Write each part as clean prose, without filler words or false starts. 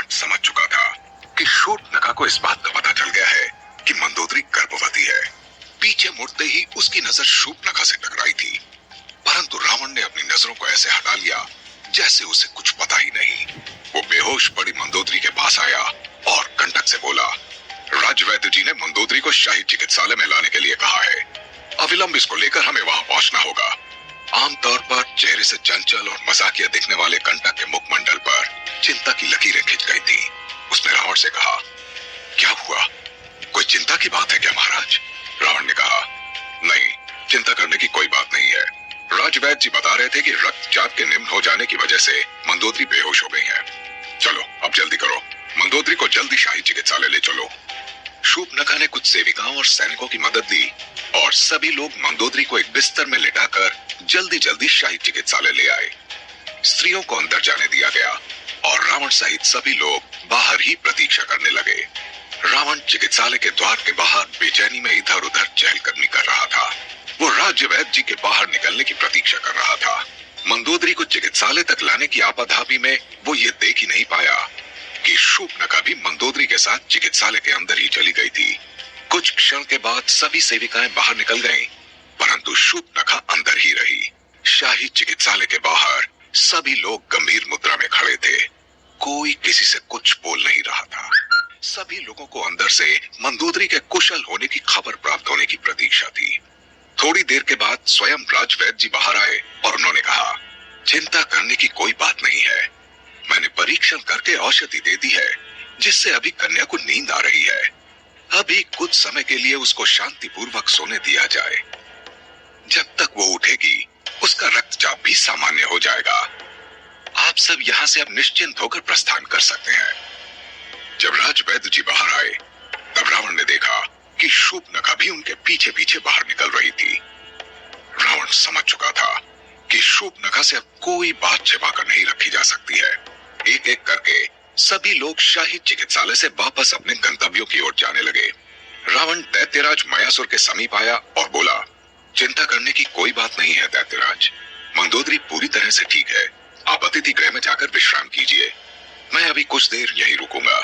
राज समझ चुका था कि शूर्पणखा को इस बात का पता चल गया है कि मंदोदरी गर्भवती है। पीछे मुड़ते ही उसकी नजर शूर्पणखा से टकराई थी, परंतु रावण ने अपनी नजरों को ऐसे हटा लिया जैसे उसे कुछ पता ही नहीं। वो बेहोश पड़ी मंदोदरी के पास आया और कंटक से बोला, राजवैद्य जी ने मंदोदरी को शाही चिकित्सालय में लाने के लिए कहा है। अविलंब इसको लेकर हमें वहां पहुंचना होगा। आमतौर पर चेहरे से चंचल और मजाकिया दिखने वाले कंटक के मुखमंडल पर चिंता की लकीरें खिंच गई थी। उसने रावण से कहा, क्या हुआ? कोई चिंता की बात है क्या महाराज? रावण ने कहा, नहीं, चिंता करने की कोई बात नहीं है। राजवैद्य जी बता रहे थे कि रक्तचाप के निम्न हो जाने की वजह से मंदोदरी बेहोश हो गई है। चलो अब जल्दी करो, मंदोदरी को जल्दी शाही चिकित्सालय ले चलो। शूर्पणखा ने कुछ सेविकाओं और सैनिकों की मदद ली और सभी लोग मंदोदरी को एक बिस्तर में लिटाकर जल्दी जल्दी शाही चिकित्सालय ले आए। स्त्रियों को अंदर जाने दिया गया और रावण सहित सभी लोग बाहर ही प्रतीक्षा करने लगे। रावण चिकित्सालय के द्वार के बाहर बेचैनी में इधर उधर चहलकदमी कर रहा था। वो राज्यवैद्य जी के बाहर निकलने की प्रतीक्षा कर रहा था। मंदोदरी को चिकित्सालय तक लाने की आपाधापी में वो ये देख ही नहीं पाया कि शूर्पणखा भी मंदोदरी के साथ चिकित्सालय के अंदर ही चली गई थी। कुछ क्षण के बाद सभी सेविकाएं बाहर निकल गईं, परंतु शूर्पणखा अंदर ही रही। शाही चिकित्सालय के बाहर सभी लोग गंभीर मुद्रा में खड़े थे। कोई किसी से कुछ बोल नहीं रहा था। सभी लोगों को अंदर से मंदोदरी के कुशल होने की खबर प्राप्त होने की प्रतीक्षा थी। थोड़ी देर के बाद स्वयं राजवैद्य जी बाहर आए और उन्होंने कहा, चिंता करने की कोई बात नहीं है। मैंने परीक्षण करके औषधि दे दी है, जिससे अभी कन्या को नींद आ रही है। अभी कुछ समय के लिए उसको शांतिपूर्वक सोने दिया जाए। जब तक वो उठेगी, उसका रक्तचाप भी सामान्य हो जाएगा। आप सब यहाँ से अब निश्चिंत होकर प्रस्थान कर सकते हैं। जब राजवैद्य जी बाहर आए, तब रावण ने देखा कि शूर्पणखा भी उनके पीछे पीछे बाहर निकल रही थी। रावण समझ चुका था कि शूर्पणखा से अब कोई बात छिपा कर नहीं रखी जा सकती है। एक एक करके सभी लोग शाही चिकित्सालय से वापस अपने गंतव्यों की ओर जाने लगे। रावण दैत्यराज मयासुर के समीप आया और बोला, चिंता करने की कोई बात नहीं है दैत्यराज, मंदोदरी पूरी तरह से ठीक है। आप अतिथि गृह में जाकर विश्राम कीजिए, मैं अभी कुछ देर यहीं रुकूंगा।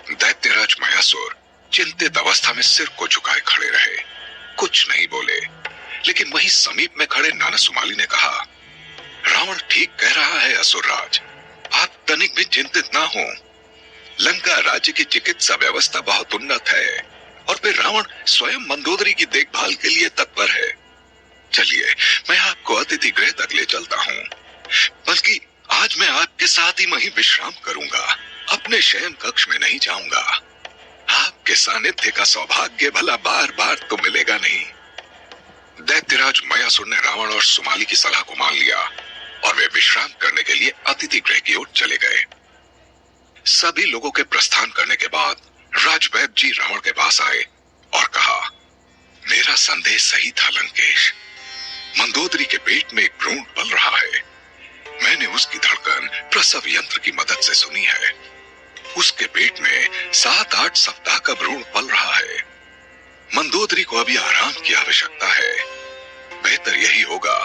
दैत्यराज मयासुर चिंतित अवस्था में सिर को झुकाए खड़े रहे, कुछ नहीं बोले। लेकिन वहीं समीप में खड़े नानासुमाली ने कहा, रावण ठीक कह रहा है असुरराज, आप तनिक भी चिंतित ना हो। लंका राज्य की चिकित्सा व्यवस्था बहुत उन्नत है और फिर रावण स्वयं मंदोदरी की देखभाल के लिए तत्पर है। चलिए, मैं आपको अतिथि गृह तक ले चलता हूँ। बल्कि आज मैं आपके साथ ही वहीं विश्राम करूंगा, अपने शयन कक्ष में नहीं जाऊंगा। आपके सानिध्य का सौभाग्य भला बार बार तो मिलेगा नहीं। दैत्यराज मयासुर ने रावण और सुमाली की सलाह को मान लिया और वे विश्राम करने के लिए अतिथि गृह की ओर चले गए। सभी लोगों के प्रस्थान करने के बाद राजवैद्य जी रावण के पास आए और कहा, मेरा संदेह सही था लंकेश, मंदोदरी के पेट में एक भ्रूण पल रहा है। मैंने उसकी धड़कन प्रसव यंत्र की मदद से सुनी है। उसके पेट में 7-8 सप्ताह का भ्रूण पल रहा है। मंदोदरी को अभी आराम की आवश्यकता है। बेहतर यही होगा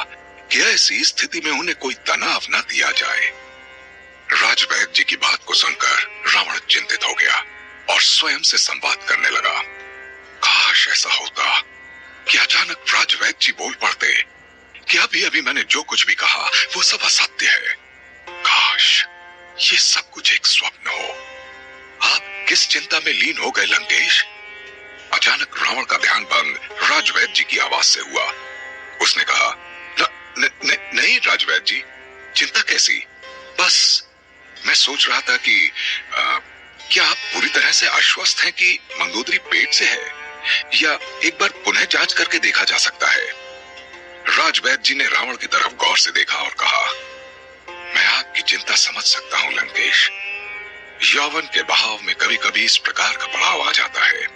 कि ऐसी स्थिति में उन्हें कोई तनाव न दिया जाए। राजवैद्य जी की बात को सुनकर रावण चिंतित हो गया और स्वयं से संवाद करने लगा। काश ऐसा होता कि अचानक राजवैद्य जी बोल पड़ते कि अभी अभी मैंने जो कुछ भी कहा वो सब असत्य है। काश ये सब कुछ एक स्वप्न हो। आप किस चिंता में लीन हो गए लंकेश? अचानक रावण का ध्यान भंग राजवैद्य जी की आवाज से हुआ। उसने कहा, नहीं राजवैद्य जी, चिंता कैसी? बस मैं सोच रहा था कि क्या आप पूरी तरह से आश्वस्त हैं कि मंदोदरी पेट से है, या एक बार पुनः जांच करके देखा जा सकता है? राजवैद्य जी ने रावण की तरफ गौर से देखा और कहा, मैं आपकी चिंता समझ सकता हूं लंकेश। यौवन के बहाव में कभी कभी इस प्रकार का पड़ाव आ जाता है,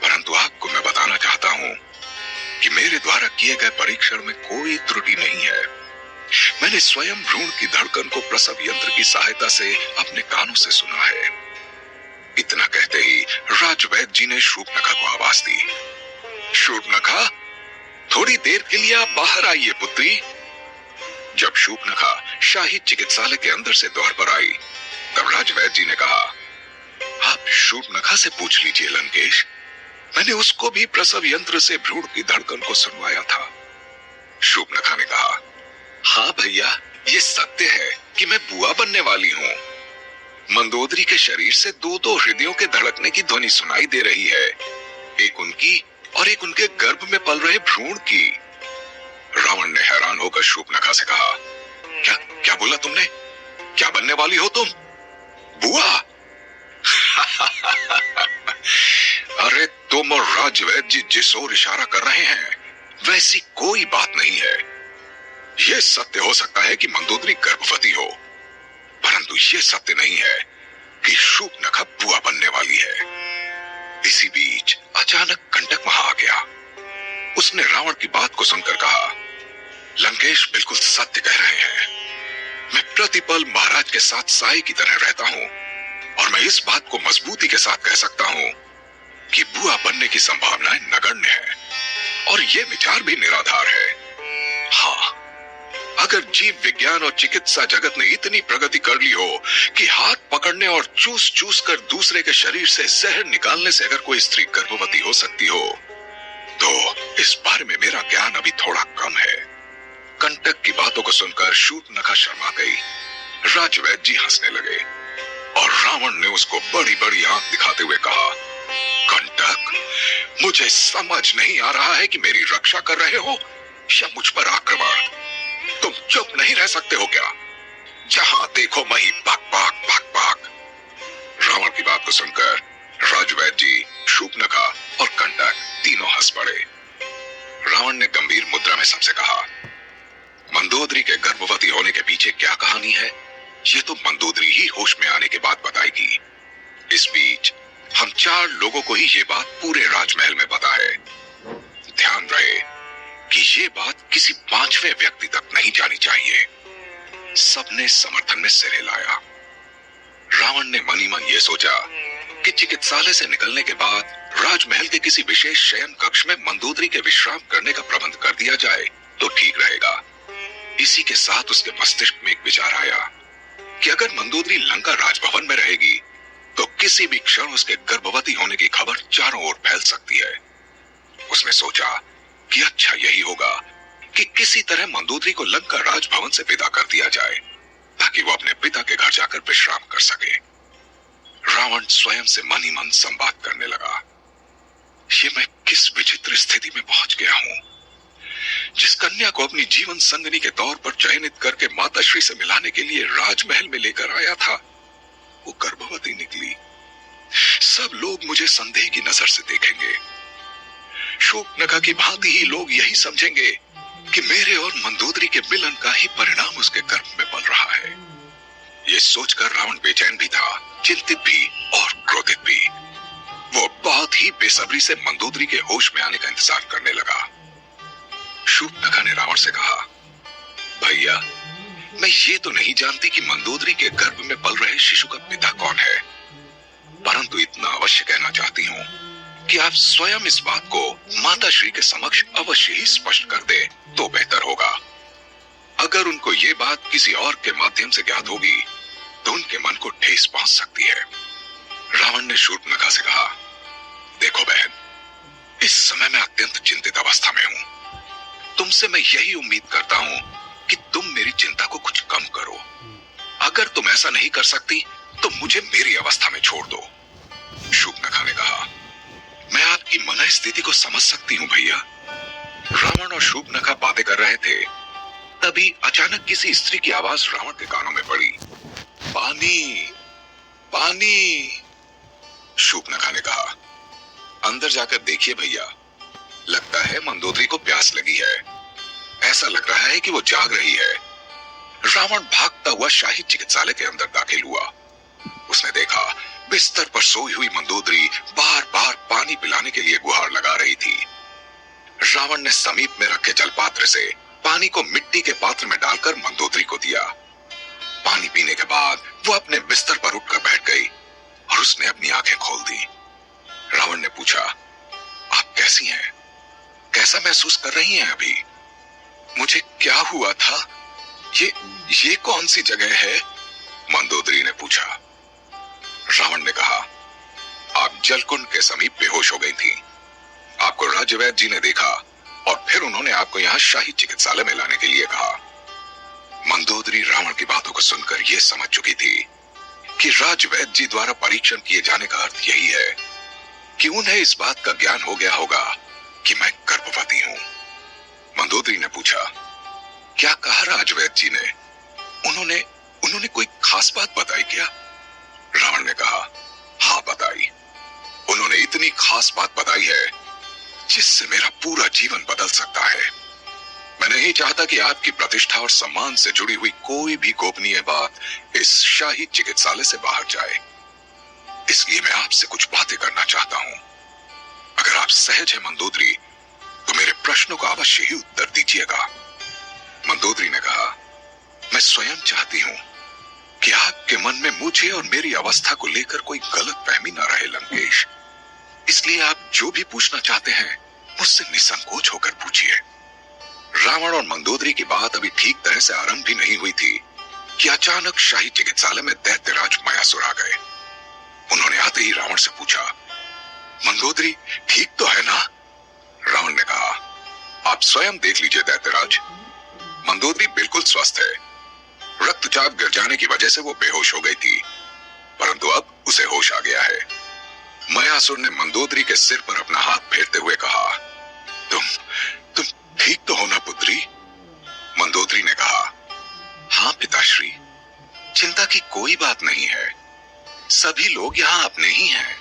परंतु आपको मैं बताना चाहता हूं कि मेरे द्वारा किए गए परीक्षण में कोई त्रुटि नहीं है। मैंने स्वयं भ्रूण की धड़कन को प्रसव यंत्र की सहायता से अपने कानों से सुना है। इतना कहते ही राजवैद्य जी ने शूर्पणखा को आवाज दी, शूर्पणखा, थोड़ी देर के लिए आप बाहर आइए पुत्री। जब शूर्पणखा शाही चिकित्सालय के अंदर से द्वार पर आई, तब राजवैद्य जी ने कहा, आप शूर्पणखा से पूछ लीजिए लंकेश, मैंने उसको भी प्रसव यंत्र से भ्रूण की धड़कन को सुनवाया था। शूर्पणखा ने कहा, हाँ भैया, ये सत्य है कि मैं बुआ बनने वाली हूँ। मंदोदरी के शरीर से दो दो हृदयों के धड़कने की ध्वनि सुनाई दे रही है, एक उनकी और एक उनके गर्भ में पल रहे भ्रूण की। रावण ने हैरान होकर शूर्पणखा से कहा, क्या क्या बोला तुमने? क्या बनने वाली हो तुम? बुआ? अरे तुम और राजवैद्य जी जिस ओर इशारा कर रहे हैं वैसी कोई बात नहीं है। यह सत्य हो सकता है कि मंदोदरी गर्भवती हो, परंतु यह सत्य नहीं है कि शूर्पणखा बुआ बनने वाली है। इसी बीच अचानक कंटक वहां आ गया। उसने रावण की बात को सुनकर कहा, लंकेश बिल्कुल सत्य कह रहे हैं। मैं प्रतिपल महाराज के साथ साई की तरह रहता हूं और मैं इस बात को मजबूती के साथ कह सकता हूं कि बुआ बनने की संभावनाएं नगण्य है और यह विचार भी निराधार है। हाँ, अगर जीव विज्ञान और चिकित्सा जगत ने इतनी प्रगति कर ली हो कि हाथ पकड़ने और चूस चूस कर दूसरे के शरीर से जहर निकालने से अगर कोई स्त्री गर्भवती हो सकती हो, तो इस बारे में मेरा ज्ञान अभी थोड़ा कम है। कंटक की बातों को सुनकर शूर्पणखा शर्मा गई। राजवैद्य जी हंसने लगे और रावण ने उसको बड़ी बड़ी आंख दिखाते हुए कहा, कंटक, मुझे समझ नहीं आ रहा है कि मेरी रक्षा कर रहे हो या मुझ पर आक्रमण। तुम चुप नहीं रह सकते हो क्या? जहां देखो वहीं भाग भाग भाग भाग। रावण की बात को सुनकर राजवैद्य जी, शूर्पणखा और कंटक तीनों हंस पड़े। रावण ने गंभीर मुद्रा में सबसे कहा, मंदोदरी के गर्भवती होने के पीछे क्या कहानी है, ये तो मंदोदरी ही होश में आने के बाद बताएगी। इस बीच हम 4 लोगों को ही ये बात पूरे राजमहल में पता है। ध्यान रहे कि ये बात किसी 5वें व्यक्ति तक नहीं जानी चाहिए। सबने समर्थन में सिर हिलाया। रावण ने मनी मन ये सोचा कि चिकित्सालय से निकलने के बाद राजमहल के किसी विशेष शयन कक्ष में मंदोदरी के विश्राम करने का प्रबंध कर दिया जाए तो ठीक रहेगा। इसी के साथ उसके मस्तिष्क में एक विचार आया कि अगर मंदोदरी लंका राजभवन में रहेगी तो किसी भी क्षण उसके गर्भवती होने की खबर चारों ओर फैल सकती है। उसने सोचा कि अच्छा यही होगा कि किसी तरह मंदोदरी को लंका राजभवन से विदा कर दिया जाए ताकि वो अपने पिता के घर जाकर विश्राम कर सके। रावण स्वयं से मन ही मन संवाद करने लगा, ये मैं किस विचित्र स्थिति में पहुंच गया हूं। जिस कन्या को अपनी जीवन संगनी के तौर पर चयनित करके माताश्री से मिलाने के लिए राजमहल में लेकर आया था, वो गर्भवती निकली। सब लोग मुझे संदेह की नजर से देखेंगे। शूर्पणखा की भांति ही लोग यही समझेंगे कि मेरे और मंदोदरी के मिलन का ही परिणाम उसके गर्भ में पल रहा है। ये सोचकर रावण बेचैन भी था, चिंतित भी और क्रोधित भी। वो बहुत ही बेसब्री से मंदोदरी के होश में आने का इंतजार करने लगा। शूर्पणखा ने रावण से कहा, भैया, मैं ये तो नहीं जानती कि मंदोदरी के गर्भ में पल रहे शिशु का पिता कौन है, परंतु इतना अवश्य कहना चाहती हूँ कि आप स्वयं इस बात को माताश्री के समक्ष अवश्य ही स्पष्ट कर दे तो बेहतर होगा। अगर उनको ये बात किसी और के माध्यम से ज्ञात होगी तो उनके मन को ठेस पहुंच सकती है। रावण ने शूर्पणखा से कहा, देखो बहन, इस समय मैं अत्यंत चिंतित अवस्था में हूं। तुमसे मैं यही उम्मीद करता हूं कि तुम मेरी चिंता को कुछ कम करो। अगर तुम ऐसा नहीं कर सकती तो मुझे मेरी अवस्था में छोड़ दो। शूर्पणखा ने कहा, मैं आपकी मन स्थिति को समझ सकती हूं भैया। रावण और शूर्पणखा बातें कर रहे थे, तभी अचानक किसी स्त्री की आवाज रावण के कानों में पड़ी, पानी, पानी। शूर्पणखा ने कहा, अंदर जाकर देखिए भैया, लगता है मंदोदरी को प्यास लगी है। ऐसा लग रहा है कि वो जाग रही है। रावण भागता हुआ शाही चिकित्सालय के अंदर दाखिल हुआ। उसने देखा बिस्तर पर सोई हुई मंदोदरी बार बार पानी पिलाने के लिए गुहार लगा रही थी। रावण ने समीप में रखे जलपात्र से पानी को मिट्टी के पात्र में डालकर मंदोदरी को दिया। पानी पीने के बाद वो अपने बिस्तर पर उठकर बैठ गई और उसने अपनी आंखें खोल दी। रावण ने पूछा, आप कैसी हैं? कैसा महसूस कर रही हैं अभी? मुझे क्या हुआ था? ये कौन सी जगह है? मंदोदरी ने पूछा। समीप बेहोश हो गई थी। आपको राज्यवैद्य जी ने देखा और फिर उन्होंने आपको यहाँ शाही चिकित्सालय में लाने के लिए कहा। मंदोदरी रावण की बातों को सुनकर यह समझ चुकी थी कि राजवैद्य जी द्वारा परीक्षण किए जाने का अर्थ यही है कि उन्हें इस बात का ज्ञान हो गया होगा कि मैं गर्भवती हूं। मंदोदरी ने पूछा, क्या कहा राजवैद्य जी ने? उन्होंने उन्होंने कोई खास बात बताई क्या? रावण ने कहा, हाँ बताई। उन्होंने इतनी खास बात बताई है जिससे मेरा पूरा जीवन बदल सकता है। मैं नहीं चाहता कि आपकी प्रतिष्ठा और सम्मान से जुड़ी हुई कोई भी गोपनीय बात इस शाही चिकित्सालय से बाहर जाए, इसलिए मैं आपसे कुछ बातें करना चाहता हूं। अगर आप सहज हैं मंदोदरी, तो मेरे प्रश्नों का अवश्य ही उत्तर दीजिएगा। मंदोदरी ने कहा, मैं स्वयं चाहती हूं कि आपके मन में मुझे और मेरी अवस्था को लेकर कोई गलतफहमी न रहे लंकेश। इसलिए आप जो भी पूछना चाहते हैं मुझसे निसंकोच होकर पूछिए। रावण और मंदोदरी की बात अभी ठीक तरह से आरंभ भी नहीं हुई थी कि अचानक शाही चिकित्सालय में दैत्यराज मयासुर आ गए। उन्होंने आते ही रावण से पूछा, मंदोदरी ठीक तो है ना? रावण ने कहा, आप स्वयं देख लीजिए दैत्यराज, मंदोदरी बिल्कुल स्वस्थ है। रक्तचाप गिर जाने की वजह से वो बेहोश हो गई थी, परंतु अब उसे होश आ गया है। मयासुर ने मंदोदरी के सिर पर अपना हाथ फेरते हुए कहा, तुम ठीक तो हो ना पुत्री? मंदोदरी ने कहा, हाँ पिताश्री, चिंता की कोई बात नहीं है। सभी लोग यहाँ अपने ही हैं।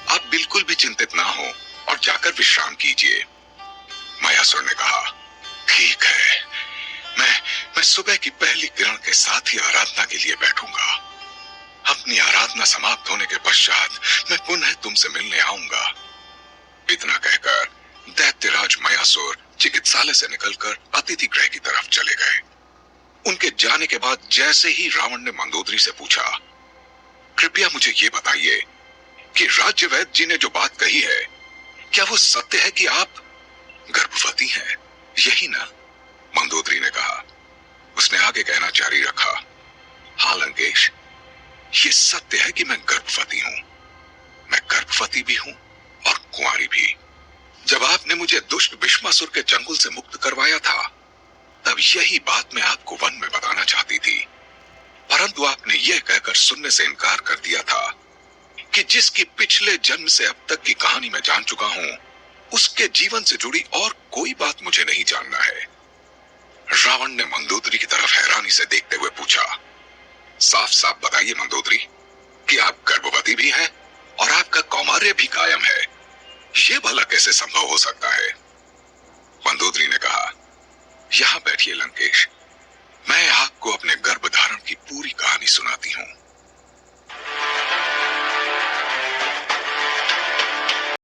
आप बिल्कुल भी चिंतित ना हो और जाकर विश्राम कीजिए। मयासुर ने कहा, ठीक है, मैं सुबह की पहली किरण के साथ ही आराधना के लिए बैठूंगा। अपनी आराधना समाप्त होने के पश्चात मैं पुनः तुमसे मिलने आऊंगा। इतना कहकर दैत्यराज मयासुर चिकित्सालय से निकलकर अतिथि गृह की तरफ चले गए। उनके जाने के बाद जैसे ही रावण ने मंदोदरी से पूछा, कृपया मुझे ये बताइए कि राज्यवैद्य जी ने जो बात कही है, क्या वो सत्य है कि आप गर्भवती हैं? यही ना? मंदोदरी ने कहा। उसने आगे कहना जारी रखा, हाँ लंकेश, ये सत्य है कि मैं गर्भवती हूं। मैं गर्भवती भी हूं और कुंवारी भी। जब आपने मुझे दुष्ट भीष्मासुर के चंगुल से मुक्त करवाया था, तब यही बात मैं आपको वन में बताना चाहती थी, परंतु आपने यह कहकर सुनने से इनकार कर दिया था कि जिसकी पिछले जन्म से अब तक की कहानी मैं जान चुका हूं, उसके जीवन से जुड़ी और कोई बात मुझे नहीं जानना है। रावण ने मंदोदरी की तरफ हैरानी से देखते हुए पूछा, साफ साफ बताइए मंदोदरी कि आप गर्भवती भी हैं और आपका कौमार्य भी कायम है। ये भला कैसे संभव हो सकता है? मंदोदरी ने कहा, यहां बैठिए लंकेश, मैं आपको अपने गर्भ धारण की पूरी कहानी सुनाती हूं।